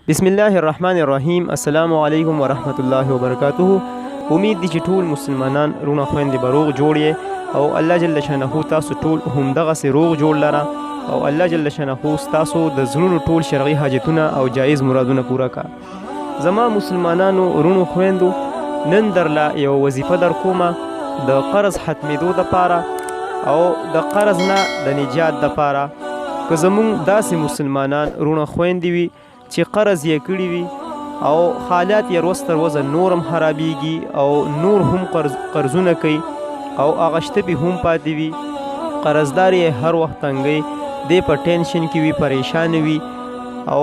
بسم الله الرحمن الرحیم. السلام علیکم ورحمت الله وبرکاته. امید دی چې ټول مسلمانان رونه خويندې به روغ جوړ یې او الله جل شانه تاسو ټول همدغسې روغ جوړ لره او الله جل شانه تاسو د زړونو ټول شرعي حاجتونه او جایز مرادونه پوره کا. زما مسلمانانو رونو خويندو نن درله یو وظیفه در کومه د قرض ختمېدو دپاره او د قرض نه د نجات دپاره. که زمونږ داسې مسلمانان رونه خويندې وي چې قرض یې کړي وي او حالات یې روز تر روزه نورم خرابیږي او نور هم قرضونه کوي او هغه شته هم پاتې وي، قرضدار یې هر وخت تنګوي، دی په ټینشن کې وي، پریشان وي او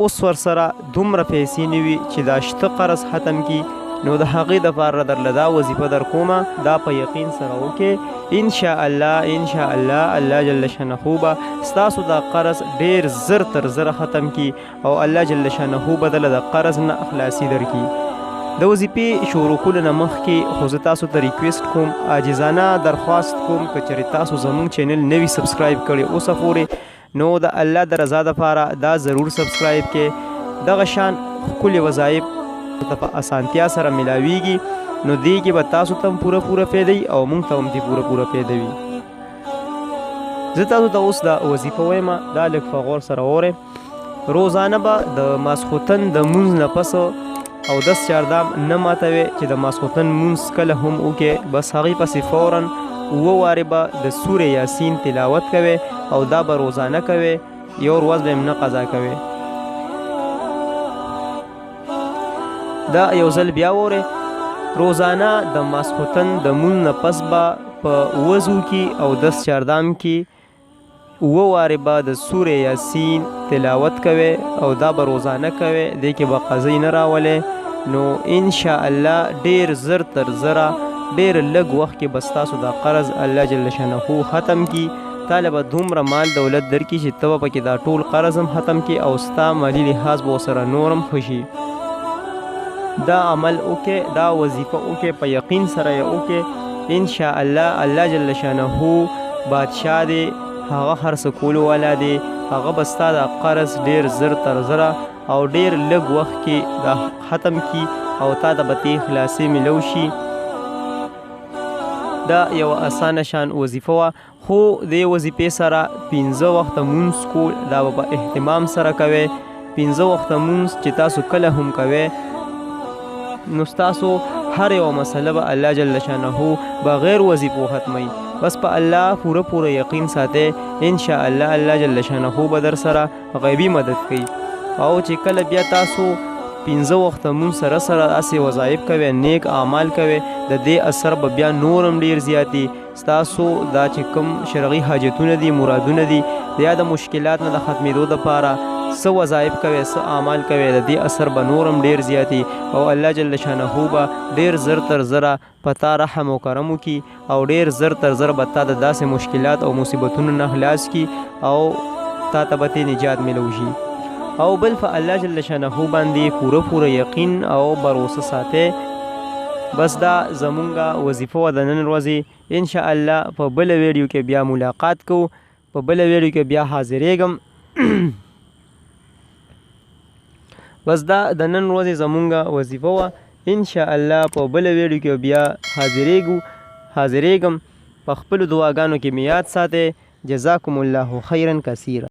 اوس ورسره دومره پیسې نه وي چې دا شته قرض ختم کی. نو د هغې دپاره درله دا وظیفه در کومه، دا په یقین سره وکړئ. انشاءالله الله جل شانه به ستاسو دا قرض ډیر زر تر زره ختم کی او الله جل شانه به دله د قرض نه خلاصي درکړي. د وظیفې شروع کولو نه مخکې خو زه تاسو ته ریکویسټ کوم، عاجزانه درخواست کوم، که چېرې تاسو زموږ چینل نوي سبسکرایب کړی اوسه پورې نو د الله د رضا دپاره دا ضرور سبسکرایب کړئ. دغه شان ښکلي وظایف ته په اسانتیا سره ملاویږي نو دې کې به تاسو ته هم پوره فایده او موږ ته هم دې پوره فایده وي. زه تاسو ته اوس دا وظیفه وایم، دا لږ په غور سره واورئ. روزانه به د ماسخوتن د مونځ نه پس او 10 چهاردام نه ماتوئ چې د ماسخوتن مونځ کله هم وکړئ، بس هغې پسې فورا 7 وارې به د سورې یاسین تلاوت کوئ او دا به روزانه کوئ، یو ورځ به هم نه قضا کوئ. دا یو ځل بیا وورئ. روزانه د ماسخوتن د مونځ نه پس به په وضو کې او 10 چهاردام کې 7 وارې به د سورې یاسین تلاوت کوئ او دا به روزانه کوئ، دې کې به قضی نه راولئ. نو انشاءالله ډیر زر تر زره ډیر لږ وخت کې به ستاسو دا قرض الله جل شانه ختم کی. تاله به دومره مال دولت درکړي چې ته به پکې دا ټول قرض هم ختم کی او ستا مالي لحاظ به ورسره نورم ښه شي. دا عمل وکړئ، دا وظیفه وکړئ، په یقین سره یې وکړئ. انشاءالله الله جل شانه بادشاه دی، هغه هر څه کولو والا دی، هغه به ستا دا قرض ډیر زر تر زره او ډیر لږ وخت کې دا ختم کی او تا ته به تې خلاصې میلو شي. دا یو اسانه شان وظیفه وه، خو دې وظیفې سره 15 وخته مونځ کول دا به په اهتمام سره کوئ. 15 وخته مونځ چې تاسو کله هم کوئ نو ستاسو هر یو مسله به الله جل شانه بغیر وظیفو ختموي. بس په الله پوره یقین ساتئ، انشاءالله الله جل شانه به در سره غیبي مدد کوي. او چې کله بیا تاسو 15 وخته مونځ سره داسې وظایف کوئ، نیک اعمال کوئ، د دې اثر به بیا نورم ډیر زیاتی. ستاسو دا چې کوم شرعي حاجتونه دي، مرادونه دي، یا د مشکلات نه د ختمېدو دپاره څه وظایف کوئ، څه اعمال کوئ، د دې اثر به نورم ډیر زیاتی او الله جل شانه به ډیر زر تر زره په تا رحم و کرم وکړي او ډیر زر تر زره به تا د داسې مشکلات او مصیبتونو نه خلاص کړي او تا ته به ترې نجات میلو شي. او بل په الله جل شانه باندې پوره یقین او باروسه ساتئ. بس دا زمونږه وظیفه وه د نن ورځې. انشاءالله په بله ویډیو کې بیا ملاقات کوو، په بله ویډیو کې بیا حاضرېږم. بس دا د نن ورځې زمونږه وظیفه وه. انشاءالله په بله ویډیو کې بیا حاضرېږم. په خپلو دعاګانو کې مې یاد ساتئ. جزاکم الله خیرا کثیرا.